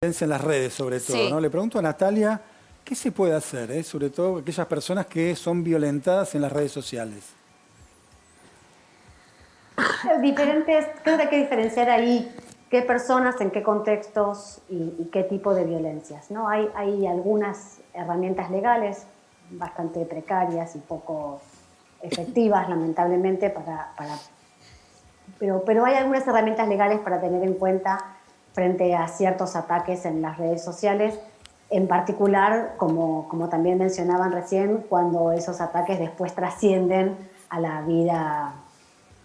En las redes, sobre todo, Sí. ¿no? Le pregunto a Natalia, ¿qué se puede hacer, sobre todo aquellas personas que son violentadas en las redes sociales? Creo que hay que diferenciar ahí qué personas, en qué contextos y qué tipo de violencias, ¿no? Hay algunas herramientas legales bastante precarias y poco efectivas, lamentablemente, pero hay algunas herramientas legales para tener en cuenta frente a ciertos ataques en las redes sociales, en particular, como también mencionaban recién, cuando esos ataques después trascienden a la vida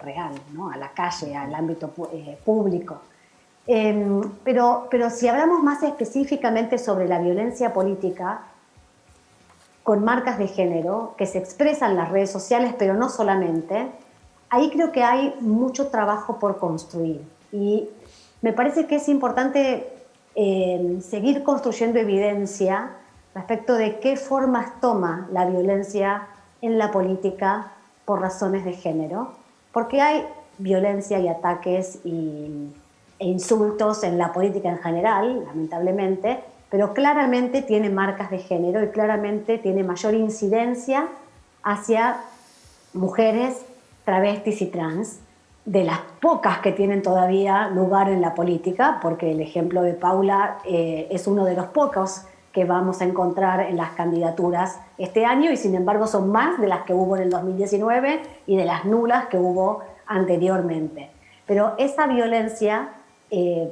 real, ¿no? A la calle, al ámbito público. Pero si hablamos más específicamente sobre la violencia política, con marcas de género que se expresan en las redes sociales, pero no solamente, ahí creo que hay mucho trabajo por construir. Y me parece que es importante seguir construyendo evidencia respecto de qué formas toma la violencia en la política por razones de género, porque hay violencia y ataques e insultos en la política en general, lamentablemente, pero claramente tiene marcas de género y claramente tiene mayor incidencia hacia mujeres, travestis y trans, de las pocas que tienen todavía lugar en la política, porque el ejemplo de Paula es uno de los pocos que vamos a encontrar en las candidaturas este año, y sin embargo son más de las que hubo en el 2019 y de las nulas que hubo anteriormente. Pero esa violencia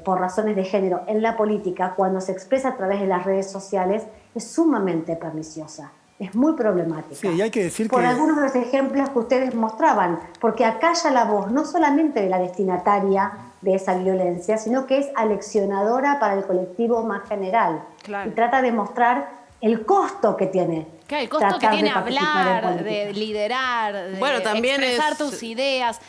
por razones de género en la política, cuando se expresa a través de las redes sociales, es sumamente perniciosa, es muy problemática. Sí, y hay que decir por que... algunos de los ejemplos que ustedes mostraban, porque acalla la voz no solamente de la destinataria de esa violencia, sino que es aleccionadora para el colectivo más general. Claro. Y trata de mostrar el costo que tiene. Claro, el costo que tiene hablar, de política. liderar, de Bueno, también expresar tus ideas.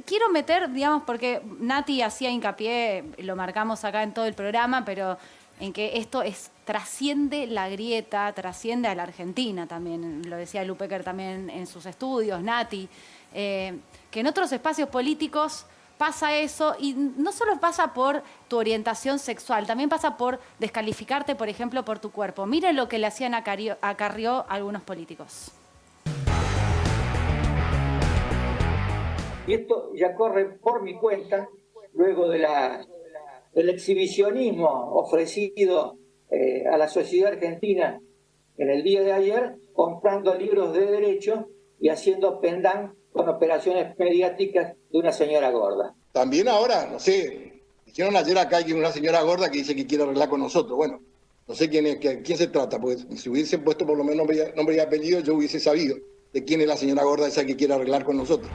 Quiero meter, digamos, porque Nati hacía hincapié, lo marcamos acá en todo el programa, pero en que esto trasciende la grieta, trasciende a la Argentina también, lo decía Lupecker también en sus estudios, Nati, que en otros espacios políticos pasa eso, y no solo pasa por tu orientación sexual, también pasa por descalificarte, por ejemplo, por tu cuerpo. Miren lo que le hacían a Carrió a algunos políticos. Y esto ya corre por mi cuenta, luego del exhibicionismo ofrecido a la sociedad argentina en el día de ayer, comprando libros de derecho y haciendo pendán con operaciones mediáticas de una señora gorda. También ahora, no sé, dijeron ayer acá que una señora gorda que dice que quiere arreglar con nosotros. Bueno, no sé quién se trata, porque si hubiesen puesto por lo menos nombre y apellido, yo hubiese sabido de quién es la señora gorda esa que quiere arreglar con nosotros.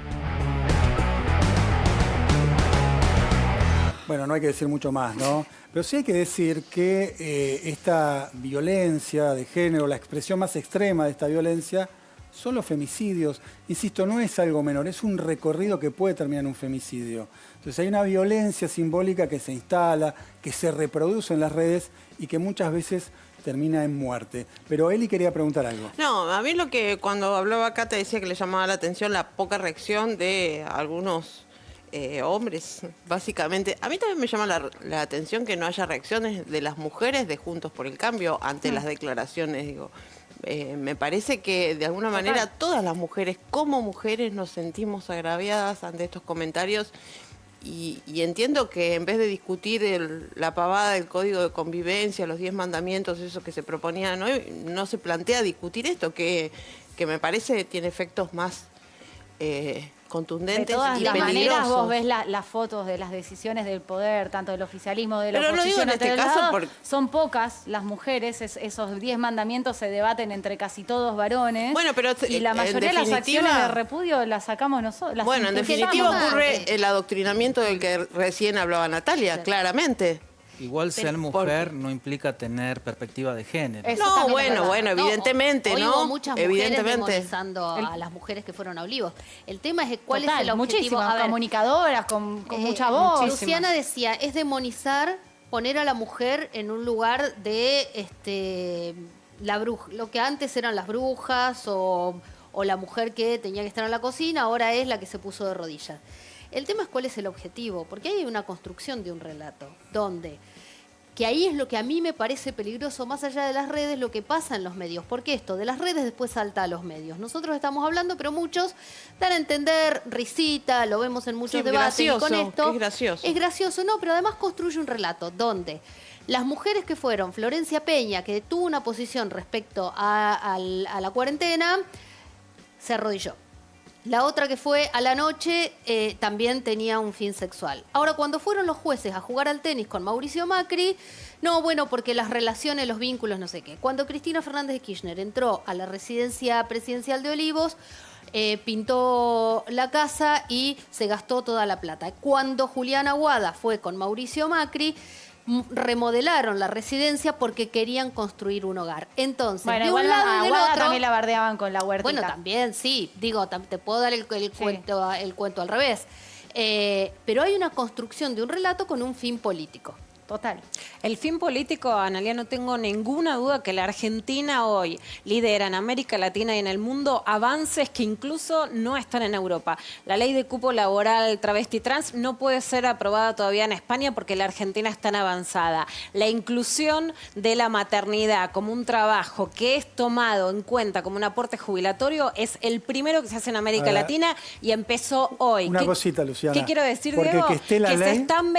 Bueno, no hay que decir mucho más, ¿no? Pero sí hay que decir que esta violencia de género, la expresión más extrema de esta violencia, son los femicidios. Insisto, no es algo menor, es un recorrido que puede terminar en un femicidio. Entonces hay una violencia simbólica que se instala, que se reproduce en las redes y que muchas veces termina en muerte. Pero Eli quería preguntar algo. No, a mí lo que cuando hablaba acá te decía que le llamaba la atención la poca reacción de algunos hombres, básicamente. A mí también me llama la atención que no haya reacciones de las mujeres de Juntos por el Cambio ante las declaraciones, digo. Me parece que de alguna manera todas las mujeres, como mujeres, nos sentimos agraviadas ante estos comentarios y entiendo que en vez de discutir la pavada del Código de Convivencia, los 10 mandamientos, eso que se proponían hoy, no se plantea discutir esto, que me parece tiene efectos más contundentes de todas y las peligrosos. maneras vos ves las fotos de las decisiones del poder, tanto del oficialismo de la Pero oposición. lo digo en este caso son pocas las mujeres, esos 10 mandamientos se debaten entre casi todos varones. Bueno, pero y la mayoría de las acciones de repudio las sacamos nosotros. Bueno, en definitiva ocurre el adoctrinamiento del que recién hablaba Natalia, claramente. Igual ser mujer no implica tener perspectiva de género. No, bueno, evidentemente, hoy ¿no? hubo muchas mujeres demonizando a las mujeres que fueron a Olivos. El tema es cuál es el objetivo. Muchísimas comunicadoras con mucha voz. Luciana decía, es demonizar, poner a la mujer en un lugar de la bruja, lo que antes eran las brujas o la mujer que tenía que estar en la cocina, ahora es la que se puso de rodillas. El tema es cuál es el objetivo, porque hay una construcción de un relato donde que ahí es lo que a mí me parece peligroso, más allá de las redes, lo que pasa en los medios. Porque esto de las redes después salta a los medios. Nosotros estamos hablando, pero muchos dan a entender, risita, lo vemos en muchos debates. Gracioso, y con esto es gracioso. es gracioso, no, pero además construye un relato donde las mujeres que fueron, Florencia Peña, que tuvo una posición respecto a la cuarentena, se arrodilló. La otra que fue a la noche también tenía un fin sexual. Ahora, cuando fueron los jueces a jugar al tenis con Mauricio Macri, no, bueno, porque las relaciones, los vínculos, no sé qué. Cuando Cristina Fernández de Kirchner entró a la residencia presidencial de Olivos, pintó la casa y se gastó toda la plata. Cuando Juliana Aguada fue con Mauricio Macri, remodelaron la residencia porque querían construir un hogar. Entonces, Bueno, de igual un lado y a del Aguada otro, también la bardeaban con la huertita. bueno, también, sí. Digo, te puedo dar el cuento al revés. Pero hay una construcción de un relato con un fin político. Total. El fin político, Analia, no tengo ninguna duda que la Argentina hoy lidera en América Latina y en el mundo avances que incluso no están en Europa. La ley de cupo laboral travesti trans no puede ser aprobada todavía en España porque la Argentina es tan avanzada. La inclusión de la maternidad como un trabajo que es tomado en cuenta como un aporte jubilatorio es el primero que se hace en América Latina y empezó hoy. Una cosita, Luciana. ¿Qué quiero decir, Porque Diego? que esté la se ley... están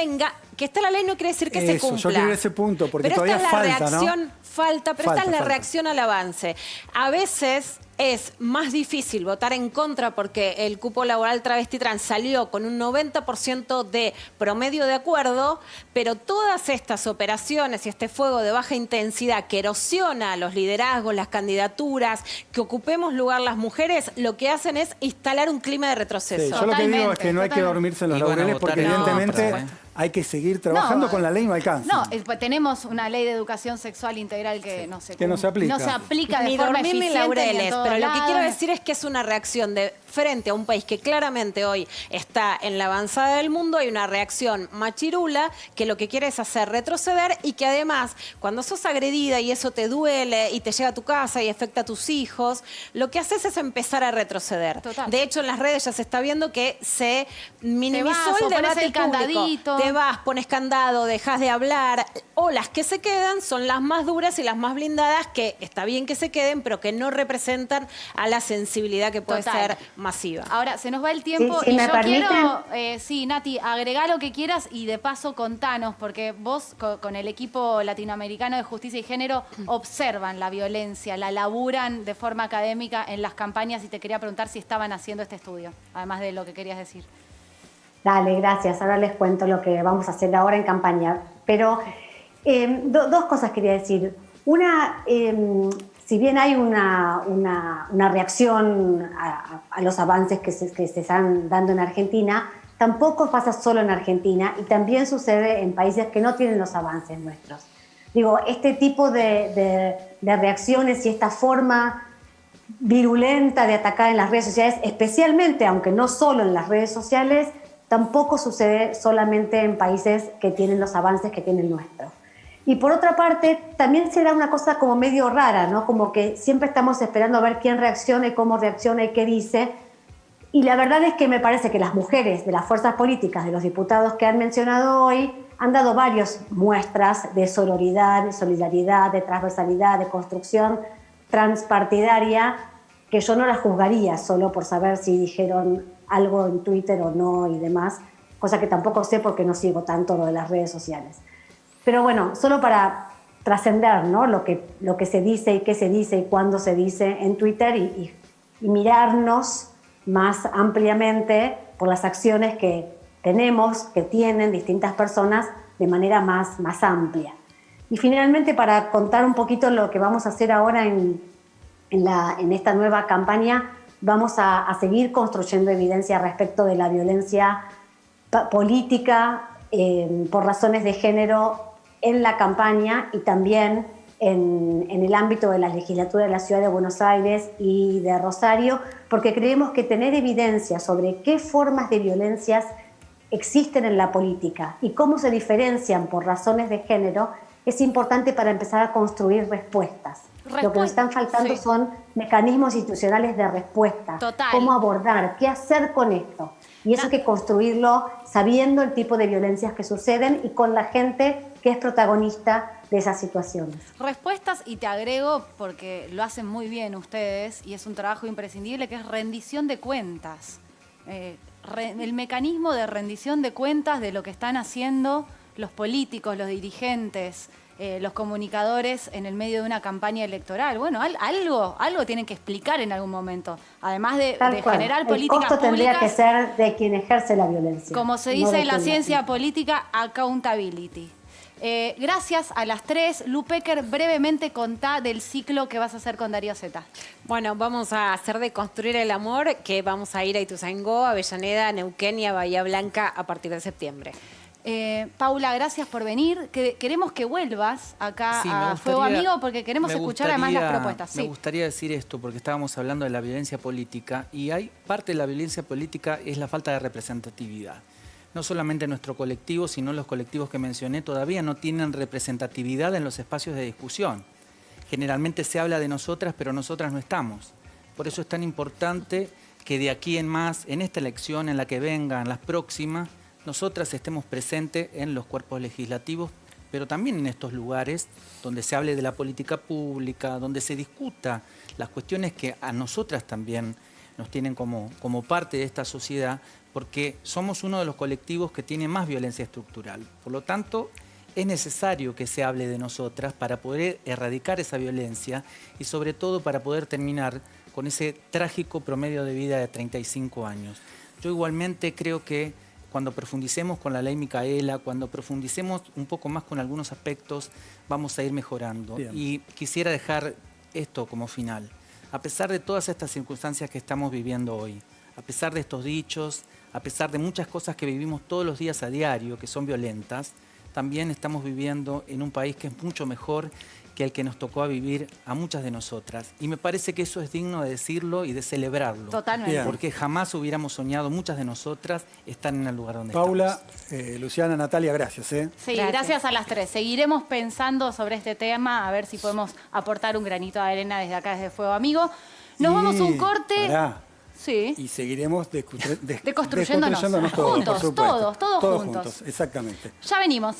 que esté la ley no quiere decir que se Eso, cumpla. yo quiero ir a ese punto, porque pero todavía esta es la falta, ¿no? reacción, pero esta es la Falta. reacción al avance. A veces es más difícil votar en contra porque el cupo laboral travesti trans salió con un 90% de promedio de acuerdo, pero todas estas operaciones y este fuego de baja intensidad que erosiona los liderazgos, las candidaturas, que ocupemos lugar las mujeres, lo que hacen es instalar un clima de retroceso. Sí, yo lo que digo es que no hay que dormirse en los Y van a laureles votar porque en contra, evidentemente hay que seguir trabajando con la ley, no alcanza. No, pues tenemos una ley de educación sexual integral que no se Que no se aplica. No se aplica de Ni forma dormirme en eficiente ni en laureles, todo pero lo que lado. quiero decir es que es una reacción de frente a un país que claramente hoy está en la avanzada del mundo, hay una reacción machirula que lo que quiere es hacer retroceder y que además cuando sos agredida y eso te duele y te llega a tu casa y afecta a tus hijos, lo que haces es empezar a retroceder. Total. De hecho, en las redes ya se está viendo que se minimizó Te vas, o el pones debate el público. candadito. Te vas, pones candado, dejas de hablar, o las que se quedan son las más duras y las más blindadas, que está bien que se queden, pero que no representan a la sensibilidad que puede Total. ser masiva. Ahora, se nos va el tiempo Sí, si y me yo permiten. quiero, sí, Nati, agregá lo que quieras y de paso contanos, porque vos con el equipo latinoamericano de justicia y género observan la violencia, la laburan de forma académica en las campañas y te quería preguntar si estaban haciendo este estudio, además de lo que querías decir. Dale, gracias. Ahora les cuento lo que vamos a hacer ahora en campaña. Pero dos cosas quería decir. Una, si bien hay una reacción a los avances que se están dando en Argentina, tampoco pasa solo en Argentina y también sucede en países que no tienen los avances nuestros. Digo, este tipo de reacciones y esta forma virulenta de atacar en las redes sociales, especialmente, aunque no solo en las redes sociales, tampoco sucede solamente en países que tienen los avances que tiene el nuestro. Y por otra parte, también se da una cosa como medio rara, ¿no? Como que siempre estamos esperando a ver quién reacciona y cómo reacciona y qué dice. Y la verdad es que me parece que las mujeres de las fuerzas políticas, de los diputados que han mencionado hoy, han dado varias muestras de sororidad, de solidaridad, de transversalidad, de construcción transpartidaria, que yo no las juzgaría solo por saber si dijeron algo en Twitter o no y demás, cosa que tampoco sé porque no sigo tanto lo de las redes sociales. Pero bueno, solo para trascender, ¿no? lo que se dice y qué se dice y cuándo se dice en Twitter y mirarnos más ampliamente por las acciones que tenemos, que tienen distintas personas de manera más amplia. Y finalmente, para contar un poquito lo que vamos a hacer ahora en esta nueva campaña, vamos a seguir construyendo evidencia respecto de la violencia política por razones de género en la campaña y también en el ámbito de la legislatura de la Ciudad de Buenos Aires y de Rosario, porque creemos que tener evidencia sobre qué formas de violencias existen en la política y cómo se diferencian por razones de género es importante para empezar a construir respuestas. Lo que nos están faltando sí. son mecanismos institucionales de respuesta. Total. Cómo abordar, qué hacer con esto. Y eso hay que construirlo sabiendo el tipo de violencias que suceden y con la gente que es protagonista de esas situaciones. Respuestas, y te agrego, porque lo hacen muy bien ustedes, y es un trabajo imprescindible, que es rendición de cuentas. El mecanismo de rendición de cuentas de lo que están haciendo los políticos, los dirigentes, los comunicadores en el medio de una campaña electoral. Bueno, algo tienen que explicar en algún momento, además de generar políticas públicas. El costo tendría que públicas, ser de quien ejerce la violencia. como se no dice de en la quien ciencia política, accountability. Gracias a las tres. Lu Pecker, brevemente contá del ciclo que vas a hacer con Darío Zeta. Bueno, vamos a hacer de Construir el Amor, que vamos a ir a Ituzaingó, Avellaneda, Neuquén y a Bahía Blanca a partir de septiembre. Paula, gracias por venir. Queremos que vuelvas acá Sí, a Fuego Amigo porque queremos me escuchar además las gustaría- propuestas. Me Sí. gustaría decir esto porque estábamos hablando de la violencia política y hay parte de la violencia política es la falta de representatividad. No solamente nuestro colectivo, sino los colectivos que mencioné todavía no tienen representatividad en los espacios de discusión. Generalmente se habla de nosotras, pero nosotras no estamos. Por eso es tan importante que de aquí en más, en esta elección, en la que venga, en las próximas, nosotras estemos presentes en los cuerpos legislativos, pero también en estos lugares donde se hable de la política pública, donde se discuta las cuestiones que a nosotras también nos tienen como parte de esta sociedad, porque somos uno de los colectivos que tiene más violencia estructural. Por lo tanto, es necesario que se hable de nosotras para poder erradicar esa violencia y sobre todo para poder terminar con ese trágico promedio de vida de 35 años. Yo igualmente creo que cuando profundicemos con la ley Micaela, cuando profundicemos un poco más con algunos aspectos, vamos a ir mejorando. Bien. Y quisiera dejar esto como final. A pesar de todas estas circunstancias que estamos viviendo hoy, a pesar de estos dichos, a pesar de muchas cosas que vivimos todos los días a diario, que son violentas, también estamos viviendo en un país que es mucho mejor que el que nos tocó a vivir a muchas de nosotras. Y me parece que eso es digno de decirlo y de celebrarlo. Totalmente. Bien. Porque jamás hubiéramos soñado, muchas de nosotras, estar en el lugar donde Paula, estamos. Luciana, Natalia, gracias. Sí, gracias a las tres. Seguiremos pensando sobre este tema, a ver si podemos aportar un granito de arena desde acá, desde Fuego Amigo. Nos vamos a un corte. Pará. Sí. Y seguiremos Deconstruyéndonos. todos, Juntos, por supuesto. todos juntos. Exactamente. Ya venimos.